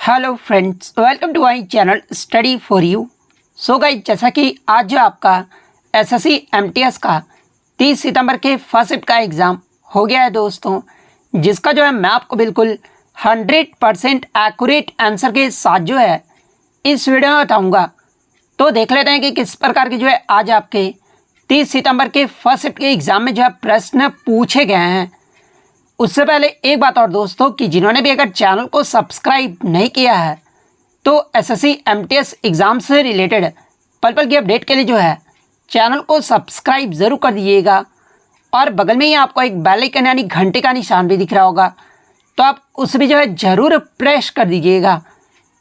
Hello friends, welcome to my channel study for you. So guys, जैसा कि आज जो आपका एसएससी एमटीएस का 30 सितंबर के फर्स्ट शिफ्ट का एग्ज़ाम हो गया है दोस्तों, जिसका जो है मैं आपको बिल्कुल 100% एक्यूरेट आंसर के साथ जो है इस वीडियो में बताऊंगा। तो देख लेते हैं कि किस प्रकार की जो है आज आपके 30 सितंबर के फर्स्ट शिफ्ट के एग्ज़ाम में जो है प्रश्न पूछे गए हैं। उससे पहले एक बात और दोस्तों कि जिन्होंने भी अगर चैनल को सब्सक्राइब नहीं किया है तो एसएससी एमटीएस एग्ज़ाम से रिलेटेड पल पल की अपडेट के लिए जो है चैनल को सब्सक्राइब ज़रूर कर दीजिएगा और बगल में ही आपको एक बेल आइकन यानी घंटे का निशान भी दिख रहा होगा, तो आप उस भी जो है ज़रूर प्रेस कर दीजिएगा।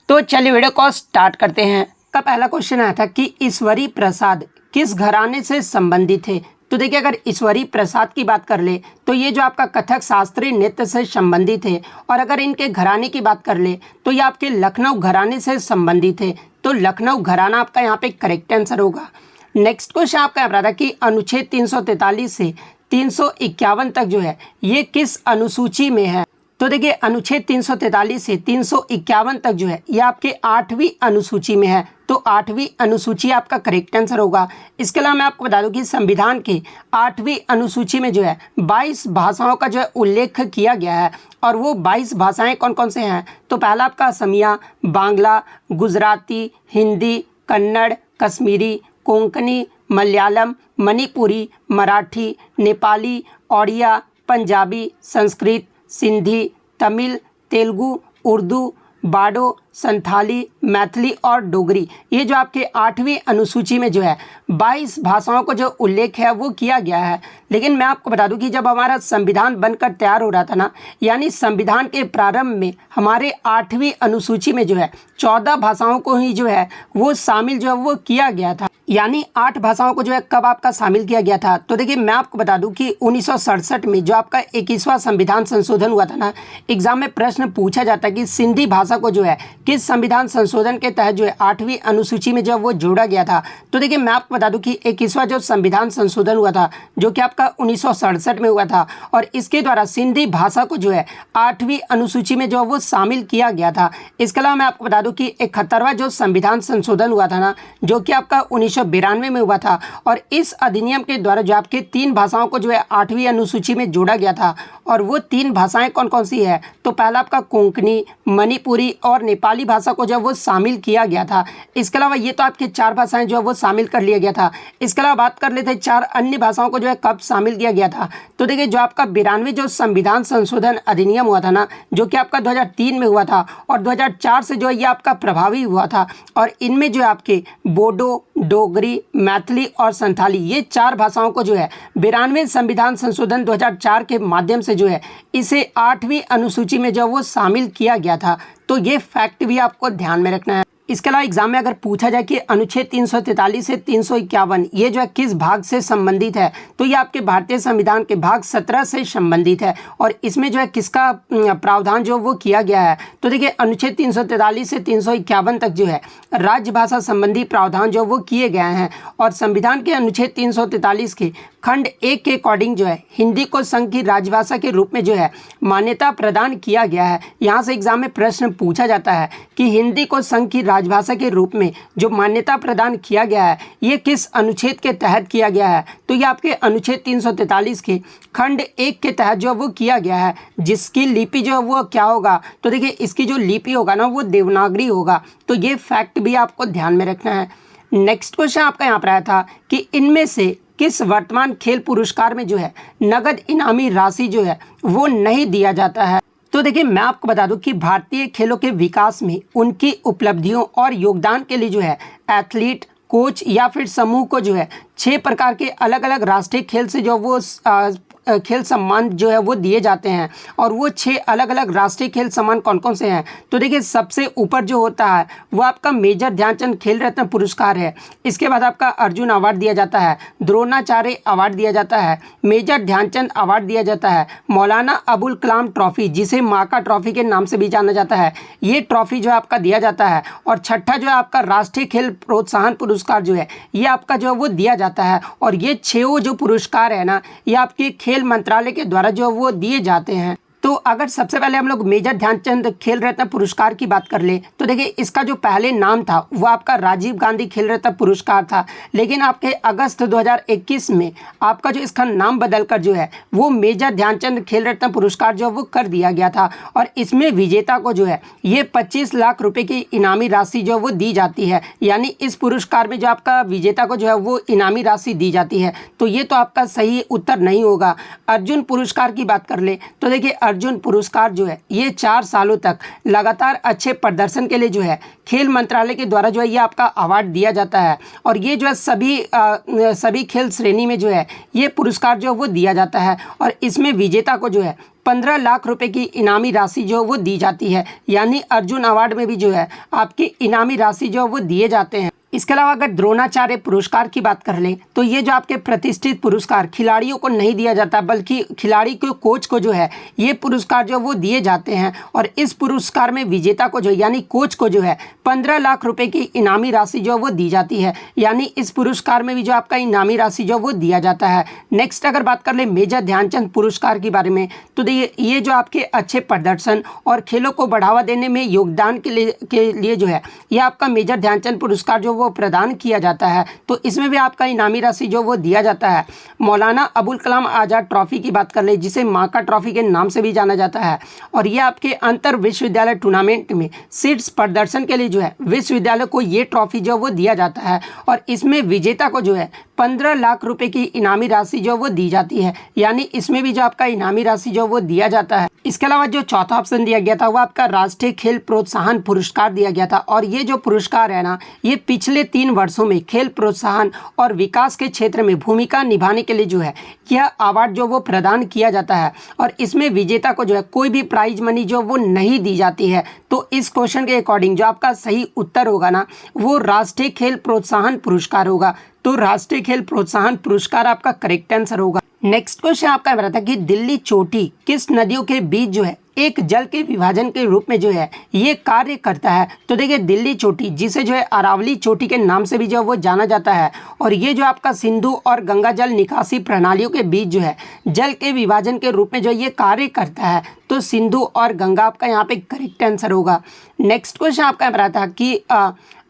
तो चलिए वीडियो को स्टार्ट करते हैं। का पहला क्वेश्चन आया था कि ईश्वरी प्रसाद किस घराने से संबंधित थे। तो देखिए, अगर ईश्वरी प्रसाद की बात कर ले तो ये जो आपका कथक शास्त्रीय नृत्य से संबंधित है, और अगर इनके घराने की बात कर ले तो ये आपके लखनऊ घराने से संबंधित है। तो लखनऊ घराना आपका यहाँ पे करेक्ट आंसर होगा। नेक्स्ट क्वेश्चन आपका यहाँ पर था कि अनुच्छेद 343 से 351 तक जो है ये किस अनुसूची में है। तो देखिए, अनुच्छेद 343 से 351 तक जो है ये आपके 8वीं अनुसूची में है। तो 8वीं अनुसूची आपका करेक्ट आंसर होगा। इसके अलावा मैं आपको बता दूं कि संविधान के 8वीं अनुसूची में जो है 22 भाषाओं का जो है उल्लेख किया गया है, और वो 22 भाषाएं कौन कौन से हैं। तो पहला आपका असमिया, बांग्ला, गुजराती, हिंदी, कन्नड़, कश्मीरी, कोंकणी, मलयालम, मणिपुरी, मराठी, नेपाली, ओडिया, पंजाबी, संस्कृत, सिंधी, तमिल, तेलुगु, उर्दू, बाडो, संथाली, मैथिली और डोगरी। ये जो आपके 8वीं अनुसूची में जो है 22 भाषाओं को जो उल्लेख है वो किया गया है। लेकिन मैं आपको बता दूं कि जब हमारा संविधान बनकर तैयार हो रहा था ना, यानी संविधान के प्रारंभ में हमारे 8वीं अनुसूची में जो है 14 भाषाओं को ही जो है वो शामिल जो है वो किया गया था। यानी 8 भाषाओं को जो है कब आपका शामिल किया गया था। तो देखिए, मैं आपको बता दूं कि 1967 में जो आपका 21वां संविधान संशोधन हुआ था ना, एग्जाम में प्रश्न पूछा जाता है कि सिंधी भाषा को जो है किस संविधान संशोधन के तहत जो है 8वीं अनुसूची में जब वो जोड़ा गया था। तो देखिए, मैं आपको बता दूं कि 21वां जो संविधान संशोधन हुआ था जो कि आपका 1967 में हुआ था, और इसके द्वारा सिंधी भाषा को जो है 8वीं अनुसूची में जो वो शामिल किया गया था। इसके अलावा मैं आपको बता दूं कि 71वां जो संविधान संशोधन हुआ था ना, जो कि आपका 1992 में हुआ था, और इस अधिनियम के द्वारा जो आपके 3 भाषाओं को जो है 8वीं अनुसूची में जोड़ा गया था। और वो 3 भाषाएं कौन कौन सी है। तो पहला आपका कोंकणी, मणिपुरी और नेपाली भाषा को जो वो शामिल किया गया था। इसके अलावा ये तो आपके 4 भाषाएं जो है वो शामिल कर लिया गया था। इसके अलावा बात कर लेते हैं 4 अन्य भाषाओं को जो है कब शामिल किया गया था। तो देखिए, जो आपका 92 जो संविधान संशोधन अधिनियम हुआ था ना, जो कि आपका 2003 में हुआ था, और 2004 से जो है ये आपका प्रभावी हुआ था, और इनमें जो है आपके बोडो, डोगरी, मैथिली और संथाली, ये 4 भाषाओं को जो है 92 संविधान संशोधन 2004 के माध्यम से जो है इसे 8वीं अनुसूची में जो वो शामिल किया गया था। तो ये फैक्ट भी आपको ध्यान में रखना है। इसके अलावा एग्जाम में अगर पूछा जाए कि अनुच्छेद 343 से 351 ये जो है किस भाग से संबंधित है, तो ये आपके भारतीय संविधान के भाग 17 से संबंधित है, और इसमें जो है किसका प्रावधान जो वो किया गया है। तो देखिए, अनुच्छेद 343 से 351 तक जो है राजभाषा संबंधी प्रावधान जो वो किए गए हैं, और संविधान के अनुच्छेद 343 के खंड 1 के अकॉर्डिंग जो है हिंदी को संघ की राजभाषा के रूप में जो है मान्यता प्रदान किया गया है। यहाँ से एग्जाम में प्रश्न पूछा जाता है कि हिंदी को संघ की राजभाषा के रूप में जो मान्यता प्रदान किया गया है ये किस अनुच्छेद के तहत किया गया है। तो ये आपके अनुच्छेद 343 के खंड 1 के तहत जो वो किया गया है, जिसकी लिपि जो है वो क्या होगा। तो देखिए, इसकी जो लिपि होगा ना वो देवनागरी होगा। तो ये फैक्ट भी आपको ध्यान में रखना है। नेक्स्ट क्वेश्चन आपका यहाँ पर आया था कि इनमें से किस वर्तमान खेल पुरस्कार में जो है नगद इनामी राशि जो है वो नहीं दिया जाता है। तो देखिए, मैं आपको बता दूं कि भारतीय खेलों के विकास में उनकी उपलब्धियों और योगदान के लिए जो है एथलीट, कोच या फिर समूह को जो है 6 प्रकार के अलग अलग राष्ट्रीय खेल से जो वो खेल सम्मान जो है वो दिए जाते हैं, और वो 6 अलग अलग राष्ट्रीय खेल सम्मान कौन कौन से हैं। तो देखिए, सबसे ऊपर जो होता है वो आपका मेजर ध्यानचंद खेल रत्न पुरस्कार है। इसके बाद आपका अर्जुन अवार्ड दिया जाता है, द्रोणाचार्य अवार्ड दिया जाता है, मेजर ध्यानचंद अवार्ड दिया जाता है, मौलाना अबुल कलाम ट्रॉफी जिसे माका ट्रॉफी के नाम से भी जाना जाता है, ये ट्रॉफी जो है आपका दिया जाता है, और छठा जो है आपका राष्ट्रीय खेल प्रोत्साहन पुरस्कार जो है ये आपका जो है वो दिया जाता है। और ये 6 जो पुरस्कार है ना, ये आपके खेल मंत्रालय के द्वारा जो वो दिए जाते हैं। तो अगर सबसे पहले हम लोग मेजर ध्यानचंद खेल रत्न पुरस्कार की बात कर ले तो देखिए इसका जो पहले नाम था वो आपका राजीव गांधी खेल रत्न पुरस्कार था, लेकिन आपके अगस्त 2021 में आपका जो इसका नाम बदलकर जो है वो मेजर ध्यानचंद खेल रत्न पुरस्कार जो वो कर दिया गया था। और इसमें विजेता को जो है ये 25 लाख रुपए की इनामी राशि जो वो दी जाती है, यानी इस पुरस्कार में जो आपका विजेता को जो है वो इनामी राशि दी जाती है। तो ये तो आपका सही उत्तर नहीं होगा। अर्जुन पुरस्कार की बात कर ले तो देखिए अर्जुन पुरस्कार जो है ये 4 सालों तक लगातार अच्छे प्रदर्शन के लिए जो है खेल मंत्रालय के द्वारा जो है ये आपका अवार्ड दिया जाता है। और ये जो है सभी खेल श्रेणी में जो है ये पुरस्कार जो है वो दिया जाता है। और इसमें विजेता को जो है 15 लाख रुपए की इनामी राशि जो वो दी जाती है, यानी अर्जुन अवार्ड में भी जो है आपकी इनामी राशि जो वो दिए जाते हैं। इसके अलावा अगर द्रोणाचार्य पुरस्कार की बात कर लें तो ये जो आपके प्रतिष्ठित पुरस्कार खिलाड़ियों को नहीं दिया जाता, बल्कि खिलाड़ी के कोच को जो है ये पुरस्कार जो वो दिए जाते हैं। और इस पुरस्कार में विजेता को जो यानी कोच को जो है 15 लाख रुपए की इनामी राशि जो वो दी जाती है, यानी इस पुरस्कार में भी जो आपका इनामी राशि जो वो दिया जाता है। नेक्स्ट अगर बात कर ले मेजर ध्यानचंद पुरस्कार के बारे में तो देखिए ये जो आपके अच्छे प्रदर्शन और खेलों को बढ़ावा देने में योगदान के लिए जो है ये आपका मेजर ध्यानचंद पुरस्कार जो वो प्रदान किया जाता है। तो इसमें भी आपका इनामी राशि जो वो दिया जाता है। मौलाना अबुल कलाम आज़ाद ट्रॉफी की बात कर ले जिसे माका ट्रॉफी के नाम से भी जाना जाता है, और ये आपके अंतर विश्वविद्यालय टूर्नामेंट में शीर्ष प्रदर्शन के लिए जो है विश्वविद्यालय को ये ट्रॉफी जो वो दिया जाता है। और इसमें विजेता को जो है 15 लाख रुपए की इनामी राशि जो वो दी जाती है, यानी इसमें भी जो आपका इनामी राशि जो वो दिया जाता है। इसके अलावा जो चौथा ऑप्शन दिया गया था वो आपका राष्ट्रीय खेल प्रोत्साहन पुरस्कार दिया गया था। और ये जो पुरस्कार है ना ये पिछले 3 वर्षों में खेल प्रोत्साहन और विकास के क्षेत्र में भूमिका निभाने के लिए जो है यह अवार्ड जो वो प्रदान किया जाता है। और इसमें विजेता को जो है कोई भी प्राइज मनी जो वो नहीं दी जाती है। तो इस क्वेश्चन के अकॉर्डिंग जो आपका सही उत्तर होगा ना वो राष्ट्रीय खेल प्रोत्साहन पुरस्कार होगा। तो राष्ट्रीय खेल प्रोत्साहन पुरस्कार आपका करेक्ट आंसर होगा। नेक्स्ट क्वेश्चन आपका बता था कि दिल्ली चोटी किस नदियों के बीच जो है एक जल के विभाजन के रूप में जो है ये कार्य करता है। तो देखिए दिल्ली चोटी जिसे जो है अरावली चोटी के नाम से भी जो वो जाना जाता है, और ये जो आपका सिंधु और गंगा जल निकासी प्रणालियों के बीच जो है जल के विभाजन के रूप में जो ये कार्य करता है। तो सिंधु और गंगा आपका यहाँ पे करेक्ट आंसर होगा। नेक्स्ट क्वेश्चन आपका बता था कि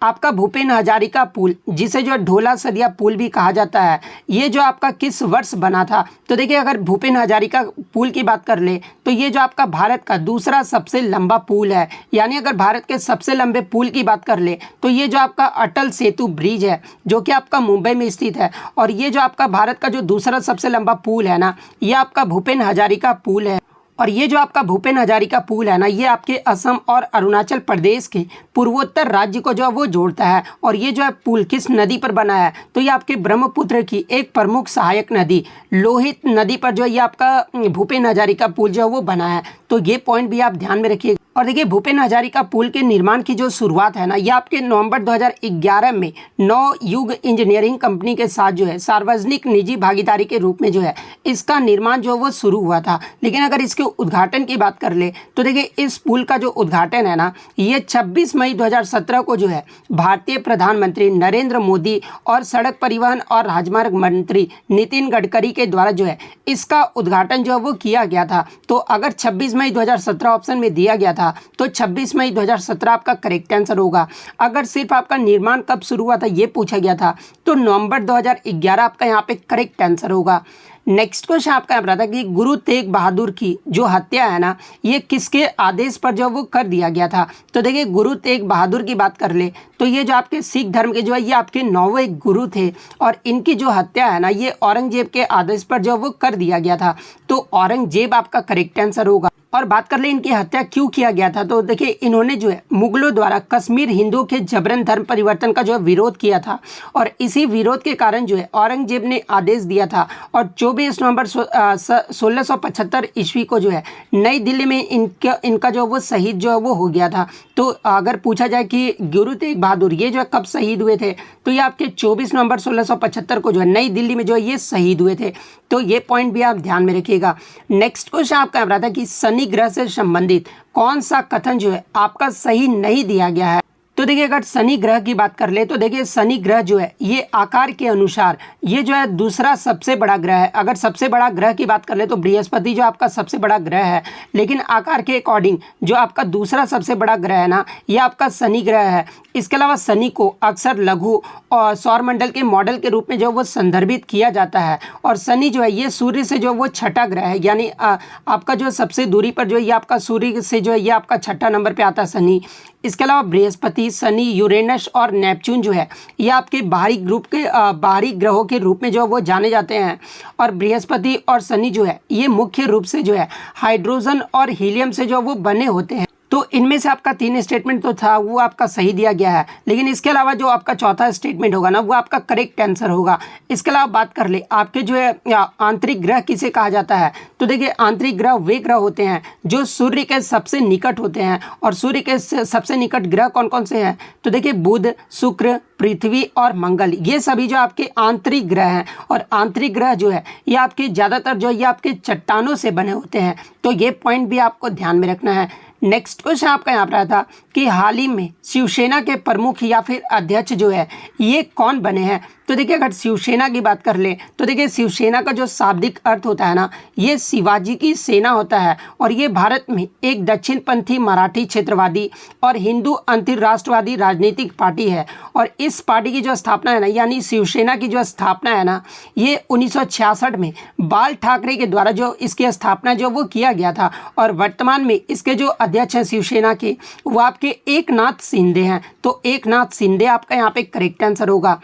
आपका भूपेन हजारिका पुल जिसे जो ढोला सदिया पुल भी कहा जाता है ये जो आपका किस वर्ष बना था। तो देखिए अगर भूपेन हजारिका पुल की बात कर ले तो ये जो आपका भारत का दूसरा सबसे लंबा पुल है, यानी अगर भारत के सबसे लंबे पुल की बात कर ले तो ये जो आपका अटल सेतु ब्रिज है जो कि आपका मुंबई में स्थित है। और ये जो आपका भारत का जो दूसरा सबसे लंबा पुल है ना ये आपका भूपेन हजारिका पुल है। और ये जो आपका भूपेन हजारिका पुल है ना ये आपके असम और अरुणाचल प्रदेश के पूर्वोत्तर राज्य को जो है वो जोड़ता है। और ये जो है पुल किस नदी पर बना है तो ये आपके ब्रह्मपुत्र की एक प्रमुख सहायक नदी लोहित नदी पर जो है ये आपका भूपेन हजारिका पुल जो है वो बना है। तो ये पॉइंट भी आप ध्यान में रखिए। और देखिए भूपेन हजारिका पुल के निर्माण की जो शुरुआत है ना ये आपके नवंबर 2011 में नवयुग इंजीनियरिंग कंपनी के साथ जो है सार्वजनिक निजी भागीदारी के रूप में जो है इसका निर्माण जो वो शुरू हुआ था। लेकिन अगर इसके उद्घाटन की बात कर ले तो देखिए इस पुल का जो उद्घाटन है ना ये 26 मई 2017 को जो है भारतीय प्रधानमंत्री नरेंद्र मोदी और सड़क परिवहन और राजमार्ग मंत्री नितिन गडकरी के द्वारा जो है इसका उद्घाटन जो है वो किया गया था। तो अगर 26 मई 2017 ऑप्शन में दिया गया था तो 26 मई 2017 आपका करेक्ट आंसर होगा। अगर सिर्फ आपका निर्माण कब शुरू हुआ था ये पूछा गया था तो नवंबर 2011 आपका यहाँ पे करेक्ट आंसर होगा। नेक्स्ट क्वेश्चन आपका यहाँ था कि गुरु तेग बहादुर की जो हत्या है ना ये किसके आदेश पर जो वो कर दिया गया था। तो देखिए गुरु तेग बहादुर की बात कर ले तो ये जो आपके सिख धर्म के जो है ये आपके 9वें गुरु थे, और इनकी जो हत्या है ना ये औरंगजेब के आदेश पर जो वो कर दिया गया था। तो औरंगजेब आपका करेक्ट आंसर होगा। और बात कर ले इनकी हत्या क्यों किया गया था तो देखिए इन्होंने जो है मुगलों द्वारा कश्मीर हिंदुओं के जबरन धर्म परिवर्तन का जो है विरोध किया था, और इसी विरोध के कारण जो है औरंगजेब ने आदेश दिया था। और 24 नवंबर 1675 ईस्वी को जो है नई दिल्ली में इनका जो वो शहीद जो है वो हो गया था। तो अगर पूछा जाए कि गुरु तेग बहादुर ये जो है कब शहीद हुए थे तो ये आपके 24 नवंबर 1675 को जो है नई दिल्ली में जो है ये शहीद हुए थे। तो ये पॉइंट भी आप ध्यान में रखिएगा। नेक्स्ट क्वेश्चन आपका रहा था कि शनि ग्रह से संबंधित कौन सा कथन जो है आपका सही नहीं दिया गया है। तो तो देखिए अगर शनि ग्रह की बात कर ले तो देखिए शनि ग्रह जो है ये आकार के अनुसार ये जो है दूसरा सबसे बड़ा ग्रह है। अगर सबसे बड़ा ग्रह की बात कर ले तो बृहस्पति जो आपका सबसे बड़ा ग्रह है, लेकिन आकार के अकॉर्डिंग जो आपका दूसरा सबसे बड़ा ग्रह है ना, ये आपका शनि ग्रह है। इसके अलावा शनि को अक्सर लघु और सौरमंडल के मॉडल के रूप में जो वो संदर्भित किया जाता है। और शनि जो है ये सूर्य से जो वो छठा ग्रह है, यानी आपका जो सबसे दूरी पर जो ये आपका सूर्य से जो है ये आपका छठा नंबर पे आता है शनि। इसके अलावा बृहस्पति, शनि, यूरेनस और नेपच्यून जो है ये आपके बाहरी ग्रुप के बाहरी ग्रहों के रूप में जो वो जाने जाते हैं। और बृहस्पति और शनि जो है ये मुख्य रूप से जो है हाइड्रोजन और हीलियम से जो वो बने होते हैं। तो इनमें से आपका 3 स्टेटमेंट तो था वो आपका सही दिया गया है, लेकिन इसके अलावा जो आपका चौथा स्टेटमेंट होगा ना वो आपका करेक्ट आंसर होगा। इसके अलावा बात कर ले आपके जो है आंतरिक ग्रह किसे कहा जाता है, तो देखिए आंतरिक ग्रह वे ग्रह होते हैं जो सूर्य के सबसे निकट होते हैं। और सूर्य के सबसे निकट ग्रह कौन कौन से हैं, तो देखिए बुध, शुक्र, पृथ्वी और मंगल, ये सभी जो आपके आंतरिक ग्रह हैं। और आंतरिक ग्रह जो है ये आपके ज़्यादातर जो ये आपके चट्टानों से बने होते हैं। तो ये पॉइंट भी आपको ध्यान में रखना है। नेक्स्ट क्वेश्चन आपका यहाँ पर आया था कि हाल ही में शिवसेना के प्रमुख या फिर अध्यक्ष जो है ये कौन बने हैं। तो देखिए अगर शिवसेना की बात कर ले तो देखिए शिवसेना का जो शाब्दिक अर्थ होता है ना, ये शिवाजी की सेना होता है। और ये भारत में एक दक्षिणपंथी मराठी क्षेत्रवादी और हिंदू अंतर्राष्ट्रवादी राजनीतिक पार्टी है। और इस पार्टी की जो स्थापना है ना, यानी शिवसेना की जो स्थापना है ना, ये 1966 में बाल ठाकरे के द्वारा जो इसकी स्थापना जो वो किया गया था। और वर्तमान में इसके जो अध्यक्ष हैं शिवसेना के वो आपके एकनाथ शिंदे हैं। तो एकनाथ शिंदे आपका यहाँ पे करेक्ट आंसर होगा।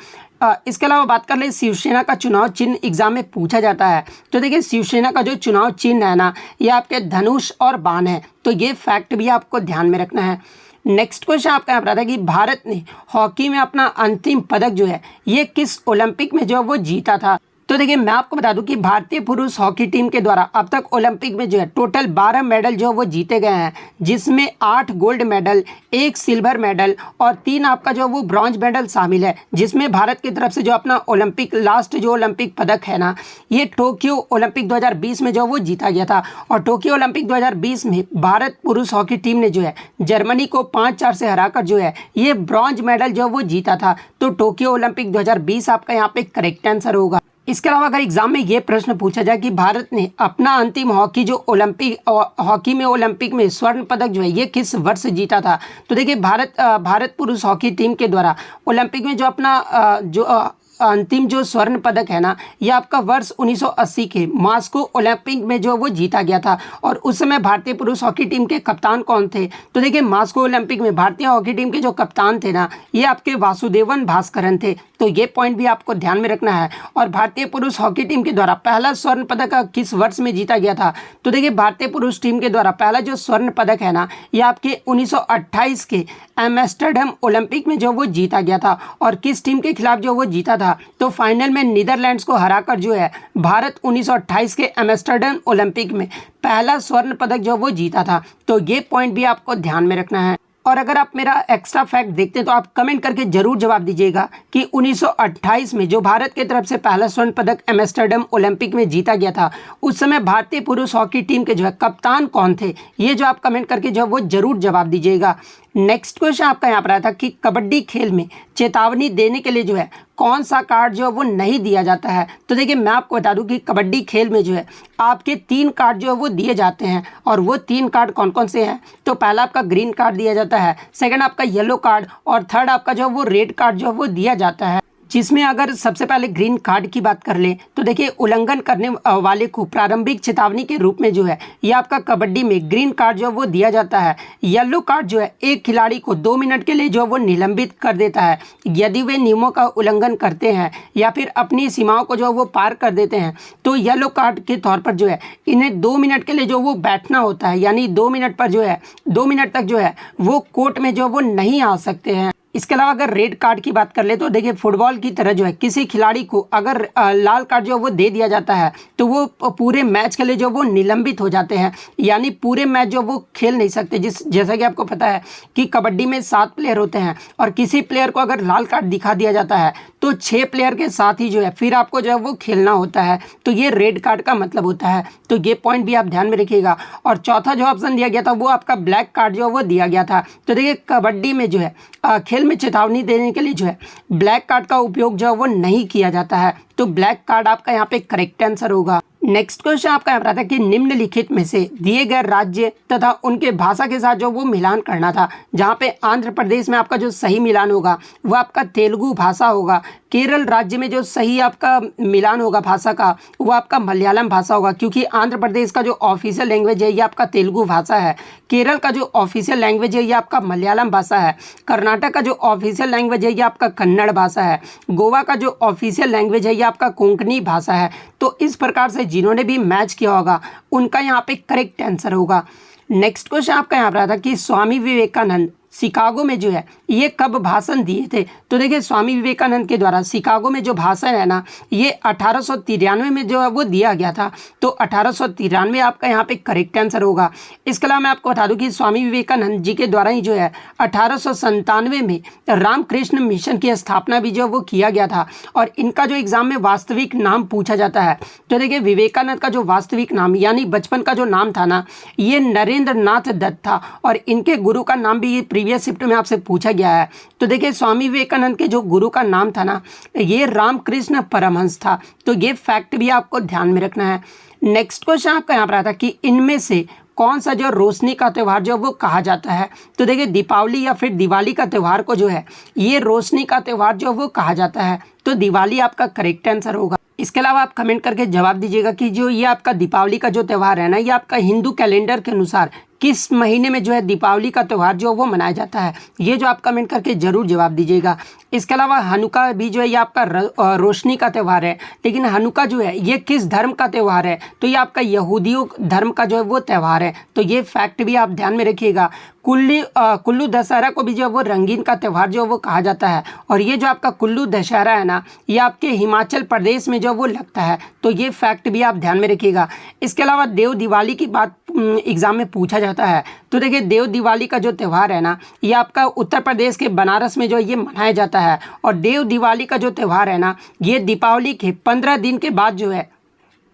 इसके अलावा बात कर ले शिवसेना का चुनाव चिन्ह एग्जाम में पूछा जाता है। तो देखिए शिवसेना का जो चुनाव चिन्ह है ना, ये आपके धनुष और बाण है। तो ये फैक्ट भी आपको ध्यान में रखना है। नेक्स्ट क्वेश्चन आपका यहाँ पर आता है कि भारत ने हॉकी में अपना अंतिम पदक जो है ये किस ओलंपिक में जो वो जीता था। तो देखिए मैं आपको बता दूं कि भारतीय पुरुष हॉकी टीम के द्वारा अब तक ओलंपिक में जो है टोटल 12 मेडल जो वो जीते गए हैं, जिसमें 8 गोल्ड मेडल, 1 सिल्वर मेडल और 3 आपका जो वो ब्रॉन्ज मेडल शामिल है। जिसमें भारत की तरफ से जो अपना ओलंपिक लास्ट जो ओलंपिक पदक है ना, ये टोक्यो ओलंपिक 2020 में जो वो जीता गया था। और टोक्यो ओलंपिक 2020 में भारत पुरुष हॉकी टीम ने जो है जर्मनी को 5-4 से हराकर जो है ये ब्रॉन्ज मेडल जो वो जीता था। तो टोक्यो ओलंपिक 2020 आपका यहाँ पे करेक्ट आंसर होगा। इसके अलावा अगर एग्जाम में ये प्रश्न पूछा जाए कि भारत ने अपना अंतिम हॉकी में ओलंपिक में स्वर्ण पदक जो है ये किस वर्ष जीता था, तो देखिए भारत पुरुष हॉकी टीम के द्वारा ओलंपिक में जो अपना अंतिम जो स्वर्ण पदक है ना, ये आपका वर्ष 1980 के मॉस्को ओलंपिक में जो वो जीता गया था। और उस समय भारतीय पुरुष हॉकी टीम के कप्तान कौन थे, तो देखिए मॉस्को ओलंपिक में भारतीय हॉकी टीम के जो कप्तान थे ना, ये आपके वासुदेवन भास्करन थे। तो ये पॉइंट भी आपको ध्यान में रखना है। और भारतीय पुरुष हॉकी टीम के द्वारा पहला स्वर्ण पदक किस वर्ष में जीता गया था, तो देखिए भारतीय पुरुष टीम के द्वारा पहला जो स्वर्ण पदक है ना, ये आपके 1928 के एम्स्टर्डम ओलंपिक में जो वो जीता गया था। और किस टीम के खिलाफ जो वो जीता था, तो फाइनल में नीदरलैंड्स को हराकर जो है भारत 1928 के एम्स्टर्डम ओलंपिक में पहला स्वर्ण पदक जो वो जीता था। तो ये पॉइंट भी आपको ध्यान में रखना है। और अगर आप मेरा एक्स्ट्रा फैक्ट देखते हैं तो आप कमेंट करके जरूर जवाब दीजिएगा कि 1928 में जो भारत की तरफ से पहला स्वर्ण पदक एम्स्टर्डम ओलंपिक में जीता गया था, उस समय भारतीय पुरुष हॉकी टीम के जो है कप्तान कौन थे, ये जो आप कमेंट करके जो वो जरूर जवाब दीजिएगा। नेक्स्ट क्वेश्चन आपका यहाँ पर आया था कि कबड्डी खेल में चेतावनी देने के लिए जो है कौन सा कार्ड जो है वो नहीं दिया जाता है। तो देखिए मैं आपको बता दूं कि कबड्डी खेल में जो है आपके 3 कार्ड जो है वो दिए जाते हैं। और वो 3 कार्ड कौन कौन से हैं, तो पहला आपका ग्रीन कार्ड दिया जाता है, सेकंड आपका येलो कार्ड और थर्ड आपका जो है वो रेड कार्ड जो है वो दिया जाता है। जिसमें अगर सबसे पहले ग्रीन कार्ड की बात कर लें तो देखिए उल्लंघन करने वाले को प्रारंभिक चेतावनी के रूप में जो है ये आपका कबड्डी में ग्रीन कार्ड जो है वो दिया जाता है। येलो कार्ड जो है एक खिलाड़ी को 2 मिनट के लिए जो वो निलंबित कर देता है यदि वे नियमों का उल्लंघन करते हैं या फिर अपनी सीमाओं को जो वो पार कर देते हैं। तो येलो कार्ड के तौर पर जो है इन्हें 2 मिनट के लिए जो वो बैठना होता है, यानी 2 मिनट पर जो है 2 मिनट तक जो है वो कोर्ट में जो वो नहीं आ सकते हैं। इसके अलावा अगर रेड कार्ड की बात कर ले तो देखिए फुटबॉल की तरह जो है किसी खिलाड़ी को अगर लाल कार्ड जो वो दे दिया जाता है तो वो पूरे मैच के लिए जो वो निलंबित हो जाते हैं, यानी पूरे मैच जो वो खेल नहीं सकते। जैसा कि आपको पता है कि कबड्डी में 7 प्लेयर होते हैं और किसी प्लेयर को अगर लाल कार्ड दिखा दिया जाता है तो 6 प्लेयर के साथ ही जो है फिर आपको जो है वो खेलना होता है, तो ये रेड कार्ड का मतलब होता है। तो ये पॉइंट भी आप ध्यान में रखिएगा। और चौथा जो ऑप्शन दिया गया था वो आपका ब्लैक कार्ड जो है वो दिया गया था। तो देखिए कबड्डी में जो है खेल में चेतावनी देने के लिए जो है ब्लैक कार्ड का उपयोग जो है वो नहीं किया जाता है, तो ब्लैक कार्ड आपका यहाँ पे करेक्ट आंसर होगा। नेक्स्ट क्वेश्चन आपका यहाँ पर आता है कि निम्नलिखित में से दिए गए राज्य तथा उनके भाषा के साथ जो वो मिलान करना था, जहाँ पे आंध्र प्रदेश में आपका जो सही मिलान होगा वो आपका तेलुगु भाषा होगा। केरल राज्य में जो सही आपका मिलान होगा भाषा का वो आपका मलयालम भाषा होगा, क्योंकि आंध्र प्रदेश का जो ऑफिशियल लैंग्वेज है ये आपका तेलुगु भाषा है। केरल का जो ऑफिशियल लैंग्वेज है ये आपका मलयालम भाषा है। कर्नाटक का जो ऑफिशियल लैंग्वेज है ये आपका कन्नड़ भाषा है। गोवा का जो ऑफिशियल लैंग्वेज है ये आपका कोंकणी भाषा है। तो इस प्रकार से जिन्होंने भी मैच किया होगा उनका यहाँ पे करेक्ट आंसर होगा। नेक्स्ट क्वेश्चन आपका यहाँ पर आता है कि स्वामी विवेकानंद शिकागो में जो है ये कब भाषण दिए थे। तो देखिए स्वामी विवेकानंद के द्वारा शिकागो में जो भाषण है ना ये 1893 में जो है वो दिया गया था। तो 1893 आपका यहाँ पे करेक्ट आंसर होगा। इसके अलावा मैं आपको बता दूं कि स्वामी विवेकानंद जी के द्वारा ही जो है 1897 में रामकृष्ण मिशन की स्थापना भी जो वो किया गया था। और इनका जो एग्जाम में वास्तविक नाम पूछा जाता है, तो देखिए विवेकानंद का जो वास्तविक नाम यानी बचपन का जो नाम था ना ये नरेंद्र नाथ दत्त था, और इनके गुरु का नाम भी प्रीवियस शिफ्ट में आपसे पूछा गया है। तो देखिए स्वामी विवेकानंद के जो गुरु का नाम था ना ये रामकृष्ण परमहंस था। तो ये फैक्ट भी आपको ध्यान में रखना है। नेक्स्ट क्वेश्चन आपका यहाँ पर आता है कि इनमें से कौन सा जो रोशनी का त्यौहार जो वो कहा जाता है। तो देखिए दीपावली या फिर दिवाली का त्यौहार को जो है ये रोशनी का त्यौहार जो वो कहा जाता है। तो दिवाली आपका करेक्ट आंसर होगा। इसके अलावा आप कमेंट करके जवाब दीजिएगा कि जो ये आपका दीपावली का जो त्यौहार है ना ये आपका हिंदू कैलेंडर के अनुसार किस महीने में जो है दीपावली का त्यौहार जो वो मनाया जाता है। ये जो आप कमेंट करके ज़रूर जवाब दीजिएगा। इसके अलावा हनुका भी जो है ये आपका रोशनी का त्यौहार है, लेकिन हनुका जो है ये किस धर्म का त्यौहार है। तो ये आपका यहूदियों धर्म का जो है वो त्यौहार है। तो ये फैक्ट भी आप ध्यान में रखिएगा। कुल्लू दशहरा को भी जो है वो रंगीन का त्यौहार जो वो कहा जाता है। और ये जो आपका कुल्लू दशहरा है ना ये आपके हिमाचल प्रदेश में जो वो लगता है। तो ये फैक्ट भी आप ध्यान में रखिएगा। इसके अलावा देव दिवाली की बात एग्जाम में पूछा जाता है। तो देखिए देव दिवाली का जो त्यौहार है ना ये आपका उत्तर प्रदेश के बनारस में जो ये मनाया जाता है। और देव दिवाली का जो त्यौहार है ना ये दीपावली के 15 दिन के बाद जो है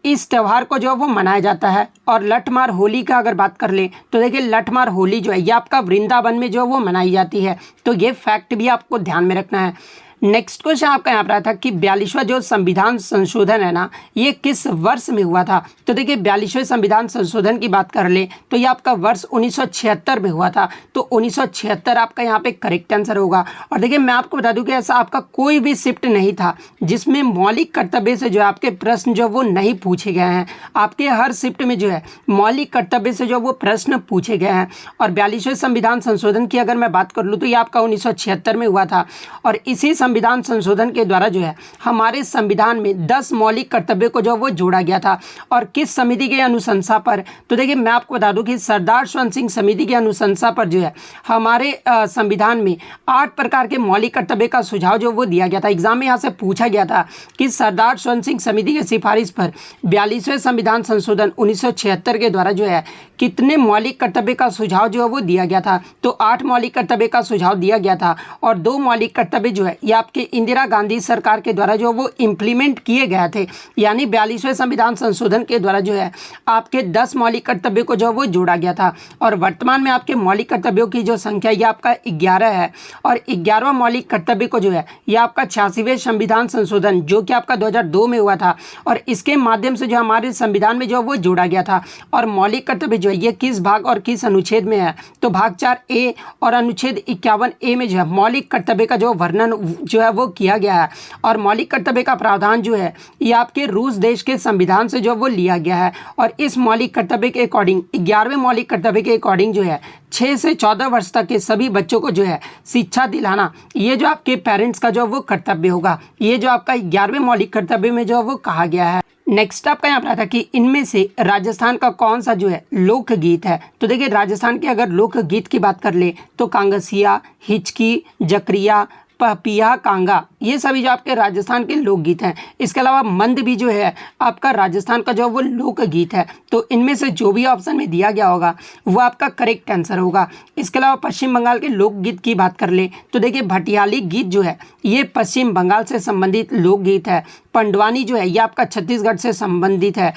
इस त्यौहार को जो वो मनाया जाता है। और लठमार होली का अगर बात कर ले तो देखिए लठमार होली जो है ये आपका वृंदावन में जो वो मनाई जाती है। तो ये फैक्ट भी आपको ध्यान में रखना है। नेक्स्ट क्वेश्चन आपका यहाँ पर आया था कि 42वां जो संविधान संशोधन है ना ये किस वर्ष में हुआ था। तो देखिए 42वें संविधान संशोधन की बात कर ले तो ये आपका वर्ष 1976 में हुआ था। तो 1976 आपका यहाँ पे करेक्ट आंसर होगा। और देखिए मैं आपको बता दूं कि ऐसा आपका कोई भी शिफ्ट नहीं था जिसमें मौलिक कर्तव्य से जो है आपके प्रश्न जो वो नहीं पूछे गए हैं। आपके हर शिफ्ट में जो है मौलिक कर्तव्य से जो वो प्रश्न पूछे गए हैं। और 42वें संविधान संशोधन की अगर मैं बात कर लूँ तो ये आपका 1976 में हुआ था। और इसी संविधान संशोधन के द्वारा जो है हमारे संविधान में 10 मौलिक कर्तव्यों को जो वो जोड़ा गया था। और किस समिति के अनुशंसा पर। तो देखिए मैं आपको बता दूं कि सरदार स्वर्ण सिंह समिति के अनुशंसा पर जो है हमारे संविधान में 8 प्रकार के मौलिक कर्तव्य का सुझाव जो वो दिया गया था। एग्जाम में यहाँ से पूछा गया था कि सरदार स्वर्ण सिंह समिति की सिफारिश पर 42वें संविधान संशोधन 1976 के द्वारा जो है कितने मौलिक कर्तव्य का सुझाव जो है वो दिया गया था। तो 8 मौलिक कर्तव्य का सुझाव दिया गया था। और 2 मौलिक कर्तव्य जो है ये आपके इंदिरा गांधी सरकार के द्वारा जो वो इम्प्लीमेंट किए गए थे। यानी 42वें संविधान संशोधन के द्वारा जो है आपके 10 मौलिक कर्तव्यों को जो वो जोड़ा गया था। और वर्तमान में आपके मौलिक कर्तव्यों की जो संख्या ये आपका 11 है। और 11वां मौलिक कर्तव्य को जो है ये आपका 86वें संविधान संशोधन जो कि आपका 2002 में हुआ था। और इसके माध्यम से जो हमारे संविधान में जो वो जोड़ा गया था। और मौलिक कर्तव्य जो है ये किस भाग और किस अनुच्छेद में है। तो भाग 4A और अनुच्छेद 51A में जो है मौलिक कर्तव्य का जो वर्णन जो है वो किया गया है। और मौलिक कर्तव्य का प्रावधान जो है ये आपके रूस देश के संविधान से जो वो लिया गया है। और इस मौलिक कर्तव्य के अकॉर्डिंग 11वें मौलिक कर्तव्य के अकॉर्डिंग जो है 6 से 14 वर्ष तक के सभी बच्चों को जो है शिक्षा दिलाना ये जो आपके पेरेंट्स का जो वो कर्तव्य होगा। ये जो आपका 11वें मौलिक कर्तव्य में जो वो कहा गया है। नेक्स्ट आपका यहाँ पर था कि इनमें से राजस्थान का कौन सा जो है लोकगीत है। तो देखिए राजस्थान के अगर लोकगीत की बात कर ले तो कांगसिया, हिचकी, जकरिया, पपिया कांगा ये सभी जो आपके राजस्थान के लोकगीत हैं। इसके अलावा मंद भी जो है आपका राजस्थान का जो वो लोकगीत है। तो इनमें से जो भी ऑप्शन में दिया गया होगा वो आपका करेक्ट आंसर होगा। इसके अलावा पश्चिम बंगाल के लोकगीत की बात कर ले तो देखिए भटियाली गीत जो है ये पश्चिम बंगाल से संबंधित लोकगीत है। पंडवानी जो है ये आपका छत्तीसगढ़ से संबंधित है।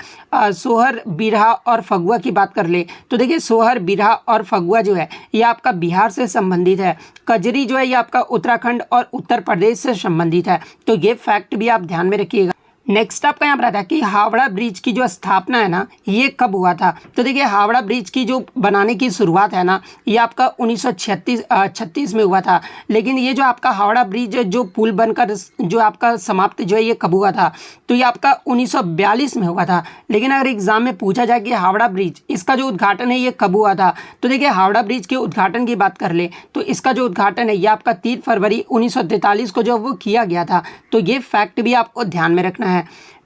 सोहर बिरहा और फगुआ की बात कर ले तो देखिए सोहर बिरहा और फगुआ जो है ये आपका बिहार से संबंधित है। कजरी जो है ये आपका उत्तराखंड और उत्तर प्रदेश से संबंधित है। तो ये फैक्ट भी आप ध्यान में रखिएगा। नेक्स्ट आपका यहाँ पर आता है कि हावड़ा ब्रिज की जो स्थापना है ना ये कब हुआ था। तो देखिए हावड़ा ब्रिज की जो बनाने की शुरुआत है ना ये आपका 1936 में हुआ था। लेकिन ये जो आपका हावड़ा ब्रिज जो पुल बनकर जो आपका समाप्त जो है ये कब हुआ था तो ये आपका 1942 में हुआ था। लेकिन अगर एग्जाम में पूछा जाए कि हावड़ा ब्रिज इसका जो उद्घाटन है ये कब हुआ था तो देखिए हावड़ा ब्रिज के उद्घाटन की बात कर ले तो इसका जो उद्घाटन है ये आपका 3 फरवरी 1943 को जो वो किया गया था। तो ये फैक्ट भी आपको ध्यान में रखना है।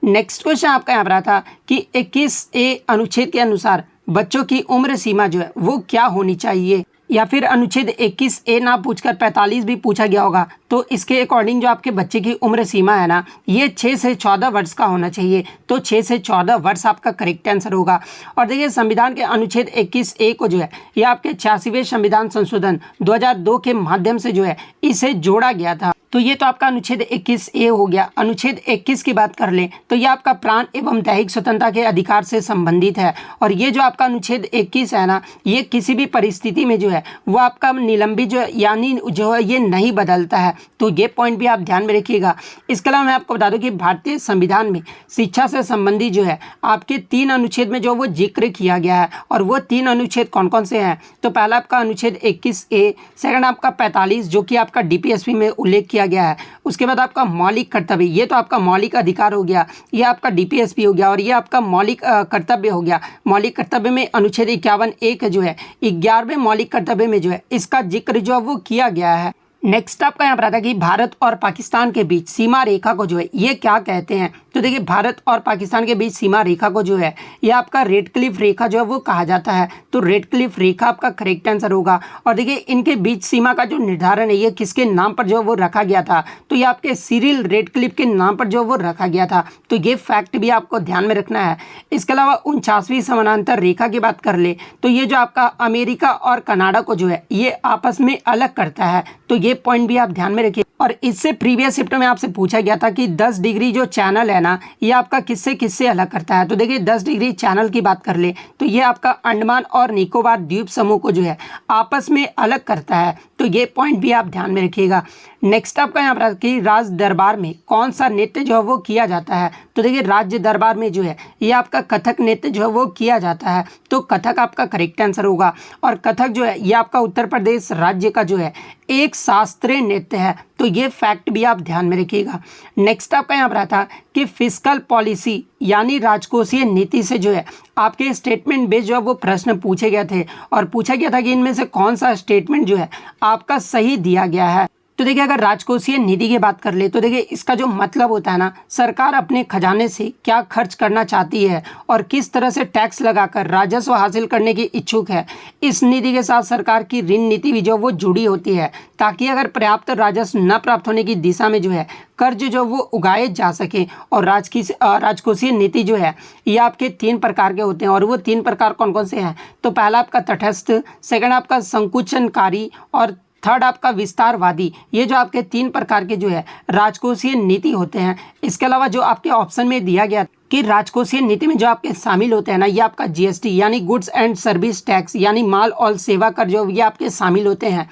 नेक्स्ट क्वेश्चन आपका यहाँ पर आता कि 21A अनुच्छेद के अनुसार बच्चों की उम्र सीमा जो है वो क्या होनी चाहिए, या फिर अनुच्छेद 21A ना पूछकर 45 भी पूछा गया होगा तो इसके अकॉर्डिंग जो आपके बच्चे की उम्र सीमा है ना ये 6 से 14 वर्ष का होना चाहिए। तो 6 से 14 वर्ष आपका करेक्ट आंसर होगा। और देखिए संविधान के अनुच्छेद 21A को जो है ये आपके 86वें संविधान संशोधन 2002 के माध्यम से जो है इसे जोड़ा गया था। तो ये तो आपका अनुच्छेद 21A हो गया। अनुच्छेद 21 की बात कर लें तो ये आपका प्राण एवं दैहिक स्वतंत्रता के अधिकार से संबंधित है। और ये जो आपका अनुच्छेद 21 है ना ये किसी भी परिस्थिति में जो है वो आपका निलंबित जो यानी जो है ये नहीं बदलता है। तो ये पॉइंट भी आप ध्यान में रखिएगा। इसके अलावा मैं आपको बता दूं कि भारतीय संविधान में शिक्षा से संबंधित जो है आपके 3 अनुच्छेद में जो वो जिक्र किया गया है। और वो 3 अनुच्छेद कौन कौन से हैं तो पहला आपका अनुच्छेद 21A, सेकंड आपका 45 जो कि आपका DPSP में उल्लेख किया गया है। उसके बाद आपका मौलिक कर्तव्य ये तो आपका मौलिक अधिकार हो गया, ये आपका DPSP हो गया। और ये आपका मौलिक कर्तव्य हो गया। मौलिक कर्तव्य में अनुच्छेद 51A जो है 11वें मौलिक कर्तव्य में जो है इसका जिक्र जो है वो किया गया है। नेक्स्ट आपका यहाँ पर आता है कि भारत और पाकिस्तान के बीच सीमा रेखा को जो है ये क्या कहते हैं। तो देखिए भारत और पाकिस्तान के बीच सीमा रेखा को जो है ये आपका रेड क्लिफ रेखा जो है वो कहा जाता है। तो रेड क्लिफ रेखा आपका करेक्ट आंसर होगा। और देखिए इनके बीच सीमा का जो निर्धारण है ये किसके नाम पर जो वो रखा गया था तो ये आपके सिरिल रेड क्लिफ के नाम पर जो वो रखा गया था। तो ये फैक्ट भी आपको ध्यान में रखना है। इसके अलावा 49वीं समानांतर रेखा की बात कर ले तो ये जो आपका अमेरिका और कनाडा को जो है ये आपस में अलग करता है। तो ये पॉइंट भी आप ध्यान में रखिए। और इससे प्रीवियस शिफ्ट में आपसे पूछा गया था कि 10 डिग्री जो चैनल है ना ये आपका किससे किससे अलग करता है। तो देखिए 10 डिग्री चैनल की बात कर ले तो ये आपका अंडमान और निकोबार द्वीप समूह को जो है आपस में अलग करता है। तो ये पॉइंट भी आप ध्यान में रखिएगा। नेक्स्ट आपका यहाँ पर कि राज दरबार में कौन सा नृत्य जो है वो किया जाता है। तो देखिए राज्य दरबार में जो है ये आपका कथक नृत्य जो है वो किया जाता है। तो कथक आपका करेक्ट आंसर होगा। और कथक जो है ये आपका उत्तर प्रदेश राज्य का जो है एक शास्त्रीय नृत्य है। तो ये फैक्ट भी आप ध्यान में रखिएगा। नेक्स्ट आपका यहाँ पर आता कि फिस्कल पॉलिसी यानी राजकोषीय नीति से जो है आपके स्टेटमेंट बेस्ड जो है वो प्रश्न पूछे गए थे। और पूछा गया था कि इनमें से कौन सा स्टेटमेंट जो है आपका सही दिया गया है। तो देखिए अगर राजकोषीय निधि की बात कर ले तो देखिए इसका जो मतलब होता है ना सरकार अपने खजाने से क्या खर्च करना चाहती है और किस तरह से टैक्स लगाकर राजस्व हासिल करने की इच्छुक है। इस निधि के साथ सरकार की ऋण नीति भी जो वो जुड़ी होती है ताकि अगर पर्याप्त राजस्व न प्राप्त होने की दिशा में जो है कर्ज जो वो उगाए जा सके। और राजकोषीय नीति जो है ये आपके 3 प्रकार के होते हैं। और वो 3 प्रकार कौन कौन से हैं तो पहला आपका तटस्थ, सेकंड आपका संकुचनकारी और थर्ड आपका विस्तारवादी। ये जो आपके 3 प्रकार के जो है राजकोषीय नीति होते हैं। इसके अलावा जो आपके ऑप्शन में दिया गया कि राजकोषीय नीति में जो आपके शामिल होते हैं ना ये आपका GST यानी गुड्स एंड सर्विस टैक्स यानी माल और सेवा कर जो ये आपके शामिल होते हैं।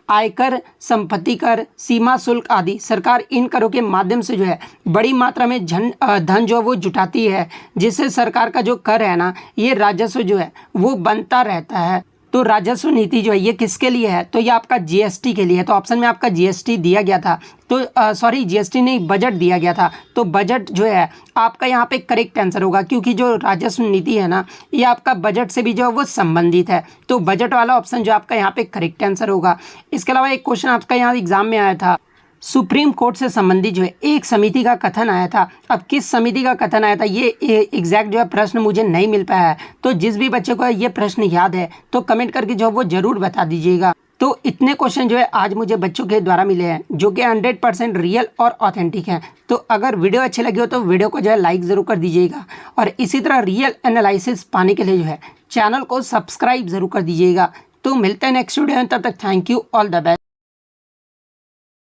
आयकर, संपत्ति कर, सीमा शुल्क आदि सरकार इन करों के माध्यम से जो है बड़ी मात्रा में धन जो वो जुटाती है जिससे सरकार का जो कर है ना ये राजस्व जो है वो बनता रहता है। तो राजस्व नीति जो है ये किसके लिए है तो ये आपका GST के लिए है। तो ऑप्शन में आपका GST दिया गया था। तो GST नहीं बजट दिया गया था। तो बजट जो है आपका यहाँ पे करेक्ट आंसर होगा क्योंकि जो राजस्व नीति है ना ये आपका बजट से भी जो है वो संबंधित है। तो बजट वाला ऑप्शन जो आपका यहाँ पे करेक्ट आंसर होगा। इसके अलावा एक क्वेश्चन आपका यहाँ एग्जाम में आया था सुप्रीम कोर्ट से संबंधित जो है एक समिति का कथन आया था। अब किस समिति का कथन आया था ये एग्जैक्ट जो है प्रश्न मुझे नहीं मिल पाया है। तो जिस भी बच्चे को ये प्रश्न याद है तो कमेंट करके जो वो जरूर बता दीजिएगा। तो इतने क्वेश्चन जो है आज मुझे बच्चों के द्वारा मिले हैं जो कि 100% रियल और ऑथेंटिक हैं। तो अगर वीडियो अच्छी लगी हो तो वीडियो को जो है लाइक ज़रूर कर दीजिएगा और इसी तरह रियल एनालिसिस पाने के लिए जो है चैनल को सब्सक्राइब ज़रूर कर दीजिएगा। तो मिलते हैं नेक्स्ट वीडियो में, तब तक thank you, all the best.